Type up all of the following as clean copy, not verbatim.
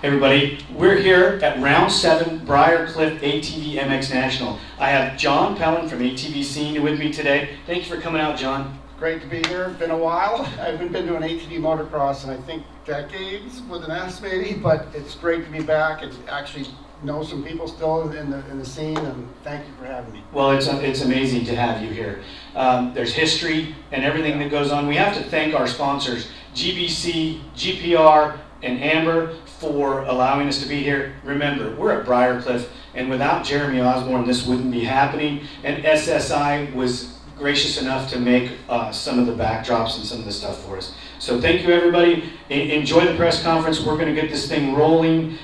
Everybody, we're here at Round 7 Briarcliff ATV MX National. I have John Pellin from ATV Scene with me today. Thank you for coming out, John. Great to be here. It's been a while. I haven't been to an ATV motocross in I think decades with an S maybe, but it's great to be back and actually know some people still in the scene, and thank you for having me. Well, it's amazing to have you here. There's history and everything that goes on. We have to thank our sponsors, GBC, GPR, and Amber, for allowing us to be here. Remember, we're at Briarcliff, and without Jeremy Osborne, this wouldn't be happening. And SSI was gracious enough to make some of the backdrops and some of the stuff for us. So thank you, everybody. Enjoy the press conference. We're going to get this thing rolling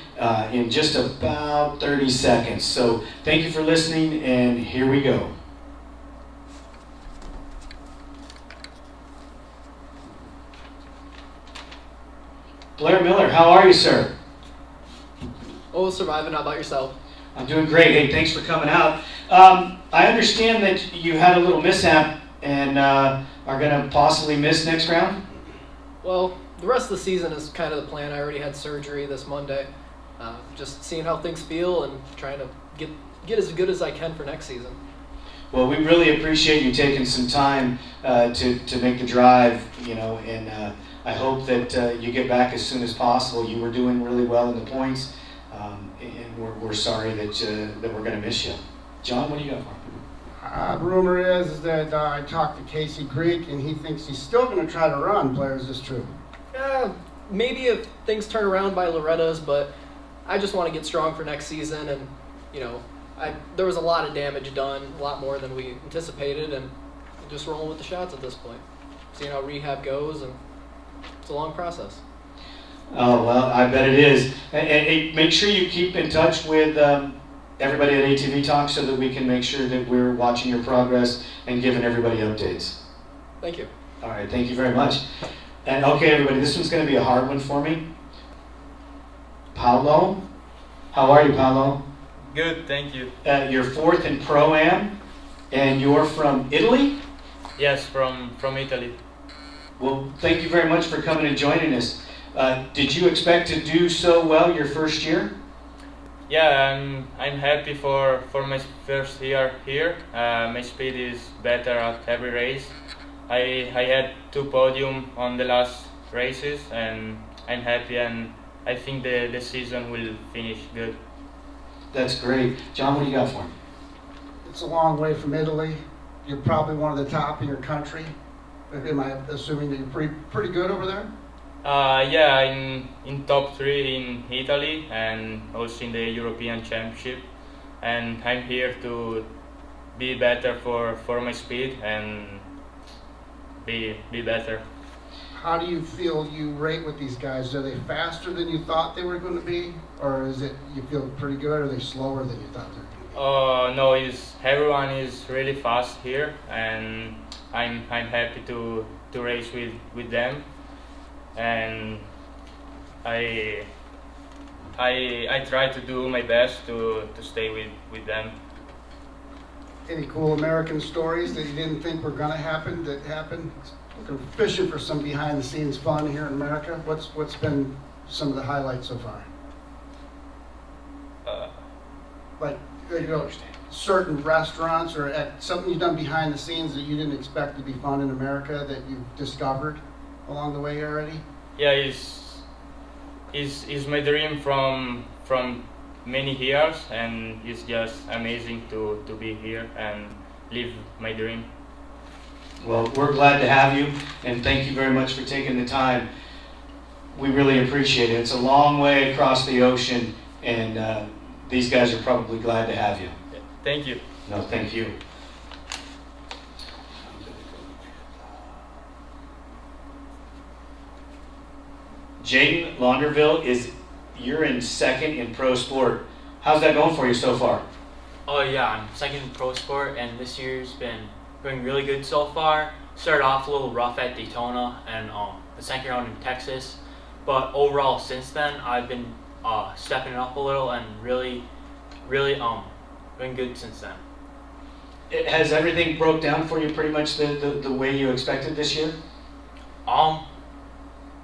in just about 30 seconds. So thank you for listening, and here we go. Blair Miller, how are you, sir? Oh, surviving. How about yourself? I'm doing great. Hey, thanks for coming out. I understand that you had a little mishap and are going to possibly miss next round? Well, the rest of the season is kind of the plan. I already had surgery this Monday. Just seeing how things feel and trying to get as good as I can for next season. Well, we really appreciate you taking some time to make the drive, you know, and I hope that you get back as soon as possible. You were doing really well in the points, and we're sorry that we're going to miss you. John, what do you got for him? The rumor is that I talked to Casey Creek, and he thinks he's still going to try to run. Blair, is this true? Maybe if things turn around by Loretta's, but I just want to get strong for next season, and you know, there was a lot of damage done, a lot more than we anticipated, and just rolling with the shots at this point. Seeing how rehab goes, and it's a long process. Oh, well, I bet it is. And make sure you keep in touch with everybody at ATV-TALK so that we can make sure that we're watching your progress and giving everybody updates. Thank you. All right, thank you very much. And okay, everybody, this one's going to be a hard one for me. Paolo, how are you, Paolo? Good, thank you. You're fourth in Pro-Am, and you're from Italy? Yes, from Italy. Well, thank you very much for coming and joining us. Did you expect to do so well your first year? Yeah, I'm happy for my first year here. My speed is better at every race. I had 2 podiums on the last races, and I'm happy, and I think the season will finish good. That's great. John, what do you got for me? It's a long way from Italy. You're probably one of the top in your country. Am I assuming that you're pretty good over there? Yeah, I'm in top 3 in Italy and also in the European Championship. And I'm here to be better for my speed and be better. How do you feel you rate with these guys? Are they faster than you thought they were going to be? Or is it you feel pretty good, or are they slower than you thought they were going to be? No, everyone is really fast here, and I'm happy to race with them, and I try to do my best to stay with them. Any cool American stories that you didn't think were going to happen that happened? Fishing for some behind the scenes fun here in America. What's been some of the highlights so far? Like, you know, certain restaurants or at something you've done behind the scenes that you didn't expect to be fun in America that you've discovered along the way already? Yeah, it's my dream from many years, and it's just amazing to be here and live my dream. Well, we're glad to have you, and thank you very much for taking the time. We really appreciate it. It's a long way across the ocean, and these guys are probably glad to have you. Thank you. No, thank you. Jayden Londerville, you're in second in pro sport. How's that going for you so far? Oh yeah, I'm second in pro sport, and this year's been going really good so far. Started off a little rough at Daytona and the second round in Texas, but overall since then I've been stepping it up a little and really been good since then. Has everything broke down for you pretty much the way you expected this year?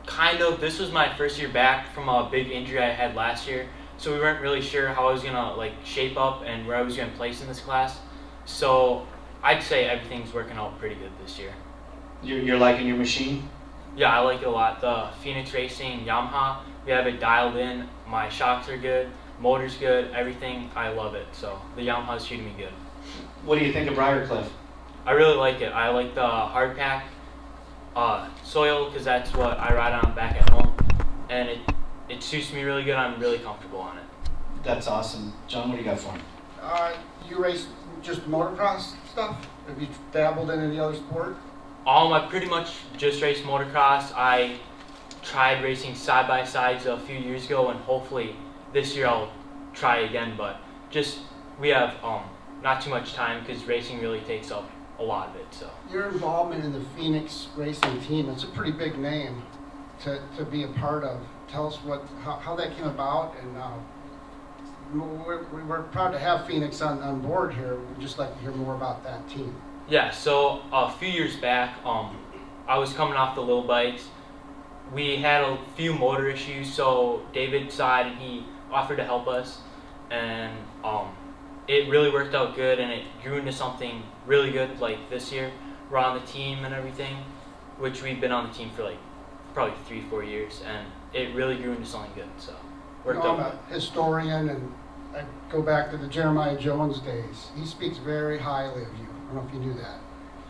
kind of. This was my first year back from a big injury I had last year, so we weren't really sure how I was gonna like shape up and where I was gonna place in this class. So I'd say everything's working out pretty good this year. You're liking your machine? Yeah, I like it a lot. The Phoenix Racing Yamaha, we have it dialed in. My shocks are good, motor's good, everything. I love it. So the Yamaha's treating me good. What do you think of Briarcliff? I really like it. I like the hard pack soil because that's what I ride on back at home, and it suits me really good. I'm really comfortable on it. That's awesome. John, what do you got for him? You race just motocross stuff? Have you dabbled in any other sport? I pretty much just raced motocross. I tried racing side-by-sides a few years ago, and hopefully this year I'll try again, but just we have not too much time because racing really takes up a lot of it. So Your involvement in the Phoenix Racing team, it's a pretty big name to be a part of. Tell us how that came about, and we're proud to have Phoenix on board here. We'd just like to hear more about that team. yeah, so a few years back, I was coming off the little bikes. We had a few motor issues, so David saw it and he offered to help us, and it really worked out good, and it grew into something really good. Like this year, we're on the team and everything, which we've been on the team for like probably 3-4 years, and it really grew into something good. So worked I'm out. a historian, and I go back to the Jeremiah Jones days. He speaks very highly of you. I don't know if you knew that.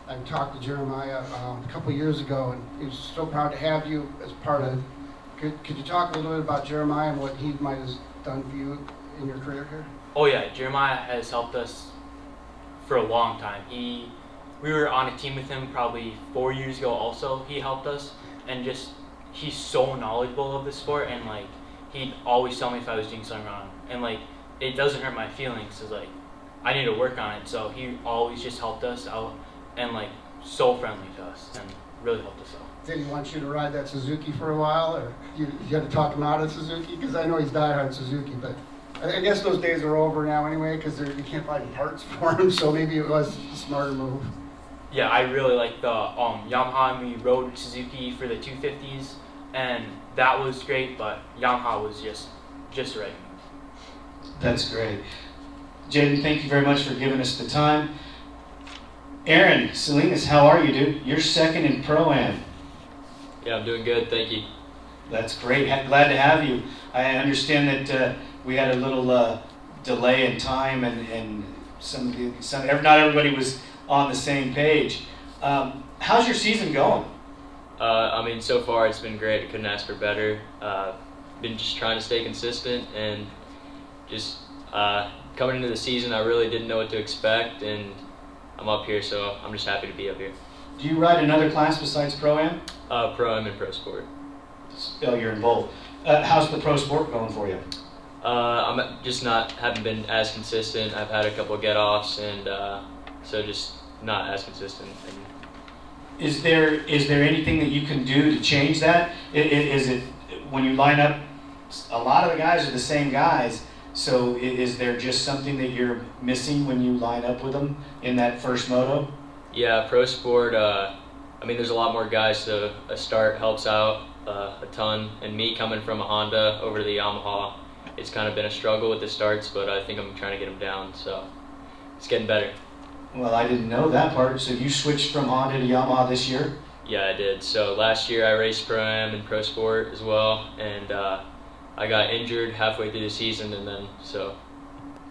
I talked to Jeremiah a couple years ago, and he was so proud to have you as part of. Could you talk a little bit about Jeremiah and what he might have done for you in your career here? Oh yeah, Jeremiah has helped us for a long time. We were on a team with him probably 4 years ago also. He helped us, and just he's so knowledgeable of the sport, and like he'd always tell me if I was doing something wrong, and like it doesn't hurt my feelings, so like I need to work on it. So he always just helped us out, and like so friendly to us, and really helped us out. Did he want you to ride that Suzuki for a while, or you had to talk him out of Suzuki? Because I know he's diehard Suzuki, but I guess those days are over now anyway, because you can't find parts for him, so maybe it was a smarter move. Yeah, I really like the Yamaha, and we rode Suzuki for the 250s, and that was great, but Yamaha was just right. That's great. Jayden, thank you very much for giving us the time. Aaron, Salinas, how are you, dude? You're second in Pro-Am. Yeah, I'm doing good, thank you. That's great. Glad to have you. I understand that we had a little delay in time, and not everybody was on the same page. How's your season going? I mean, so far it's been great. I couldn't ask for better. Been just trying to stay consistent, and just coming into the season, I really didn't know what to expect, and I'm up here, so I'm just happy to be up here. Do you ride another class besides Pro-Am? Pro-Am and Pro Sport. Oh, you're in both. How's the Pro Sport going for you? I'm just haven't been as consistent. I've had a couple of get-offs, and so just not as consistent. Is there anything that you can do to change that? Is it when you line up, a lot of the guys are the same guys, so is there just something that you're missing when you line up with them in that first moto? Yeah, Pro Sport, I mean, there's a lot more guys, so a start helps out a ton, and me coming from a Honda over to the Yamaha, it's kind of been a struggle with the starts, but I think I'm trying to get them down, so it's getting better. Well, I didn't know that part. So you switched from Honda to Yamaha this year? Yeah, I did. So last year I raced Pro-Am and Pro Sport as well, and I got injured halfway through the season, and then so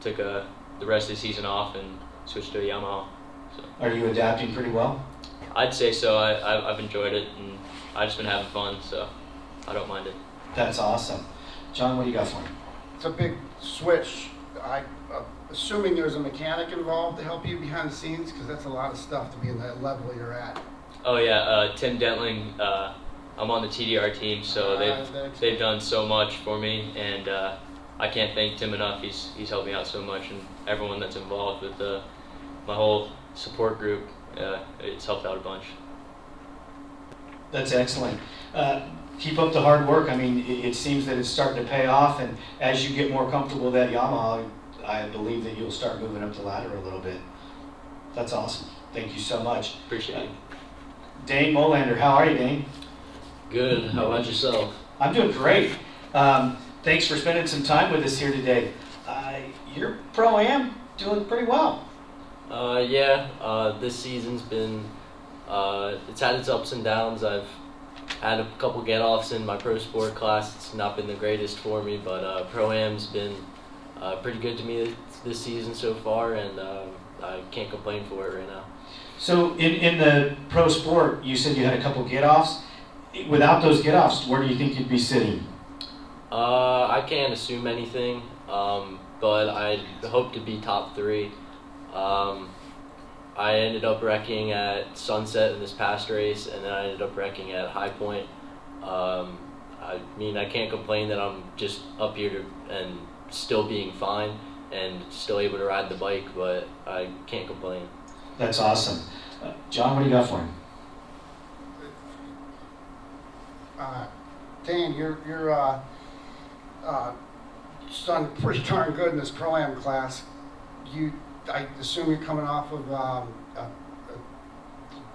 took the rest of the season off and switched to a Yamaha. So. Are you adapting pretty well? I'd say so. I've enjoyed it, and I've just been having fun, so I don't mind it. That's awesome. John, what do you got for me? It's a big switch. Assuming there's a mechanic involved to help you behind the scenes, because that's a lot of stuff to be in that level you're at. Oh yeah, Tim Dentling. I'm on the TDR team, so they've done so much for me, and I can't thank Tim enough. He's helped me out so much, and everyone that's involved with my whole support group. It's helped out a bunch. That's excellent. Keep up the hard work. I mean, it seems that it's starting to pay off, and as you get more comfortable with that Yamaha, I believe that you'll start moving up the ladder a little bit. That's awesome. Thank you so much. Appreciate it. Dane Molander, how are you, Dane? Good. How about yourself? I'm doing great. Thanks for spending some time with us here today. You're Pro-Am doing pretty well. This season's been, it's had its ups and downs. I've had a couple get-offs in my pro sport class. It's not been the greatest for me, but Pro-Am's been pretty good to me this season so far, and I can't complain for it right now. So in the pro sport, you said you had a couple get-offs. Without those get-offs, where do you think you'd be sitting? I can't assume anything, but I hope to be top 3. I ended up wrecking at Sunset in this past race, and then I ended up wrecking at High Point. I mean, I can't complain that I'm just up here and still being fine and still able to ride the bike, but I can't complain. That's awesome. John, what do you got for him? Dan, you're done pretty darn good in this Pro-Am class. I assume you're coming off of a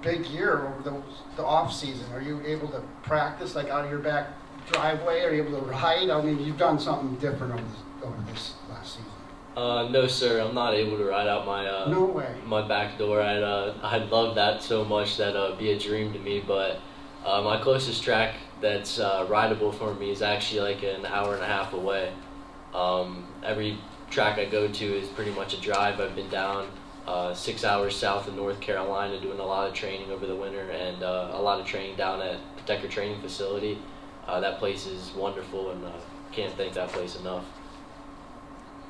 big year over the off season. Are you able to practice like out of your back driveway? Are you able to ride? I mean, you've done something different over this last season. No, sir. I'm not able to ride out my no way. My back door. I'd love that so much. That'd be a dream to me. But my closest track that's rideable for me is actually like an hour and a half away. Every track I go to is pretty much a drive. I've been down 6 hours south of North Carolina doing a lot of training over the winter, and a lot of training down at Decker Training Facility. That place is wonderful, and can't thank that place enough.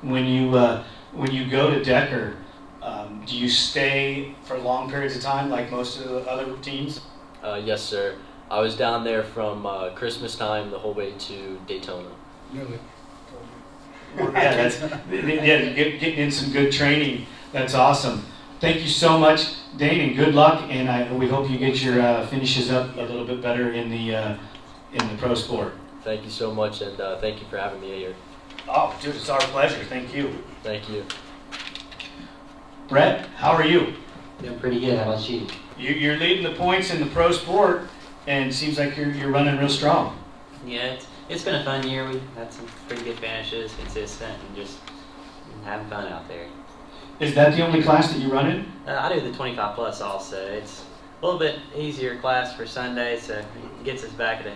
When you go to Decker, do you stay for long periods of time like most of the other teams? Yes, sir. I was down there from Christmas time the whole way to Daytona. Really? Getting in some good training. That's awesome. Thank you so much, Dane, and good luck. And we hope you get your finishes up a little bit better in the pro sport. Thank you so much, and thank you for having me here. Oh, dude, it's our pleasure. Thank you. Thank you. Brett, how are you? Doing pretty good. How about you? You're leading the points in the pro sport, and it seems like you're running real strong. Yeah, it's been a fun year. We've had some pretty good finishes, consistent, and just having fun out there. Is that the only class that you run in? I do the 25 plus also. It's a little bit easier class for Sunday, so it gets us back at a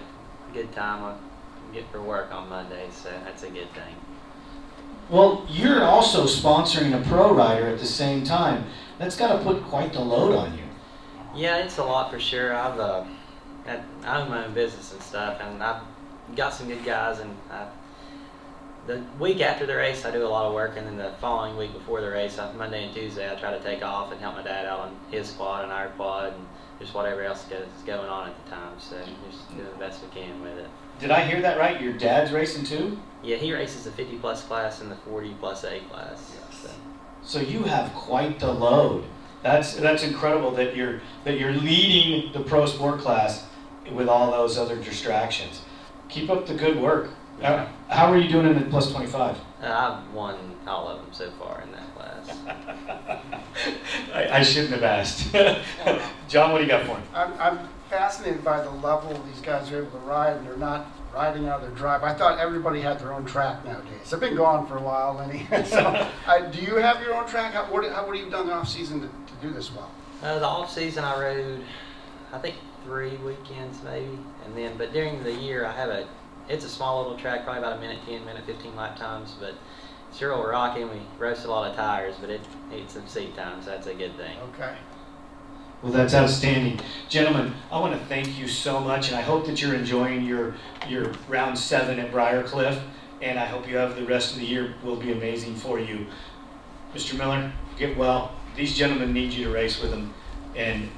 good time. We'll get for work on Monday, so that's a good thing. Well, you're also sponsoring a pro rider at the same time. That's got to put quite the load on you. Yeah, it's a lot for sure. I own my own business and stuff, and I've got some good guys, and the week after the race I do a lot of work, and then the following week before the race, Monday and Tuesday, I try to take off and help my dad out on his quad and our quad and just whatever else is going on at the time, so just do the best we can with it. Did I hear that right? Your dad's racing too? Yeah, he races the 50 plus class and the 40 plus A class. Yes. So you have quite the load. That's incredible that you're leading the pro sport class with all those other distractions. Keep up the good work. Yeah. How are you doing in the plus 25? I've won all of them so far in that class. I shouldn't have asked. John, what do you got for him? I'm fascinated by the level these guys are able to ride, and they're not riding out of their drive. I thought everybody had their own track nowadays. I've been gone for a while, Lenny. So, do you have your own track? What have you done in the off season to do this well? The off season I rode, I think 3 weekends maybe, but during the year it's a small little track, probably about a minute 10, minute 15 lap times, but it's real rocky, and we roast a lot of tires, but it needs some seat time, so that's a good thing. Okay. Well, that's outstanding. Gentlemen, I want to thank you so much, and I hope that you're enjoying your round 7 at Briarcliff, and I hope you have the rest of the year will be amazing for you. Mr. Miller, get well. These gentlemen need you to race with them, and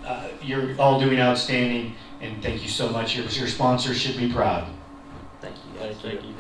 you're all doing outstanding, and thank you so much. Your sponsors should be proud. Thank you guys. Thank you.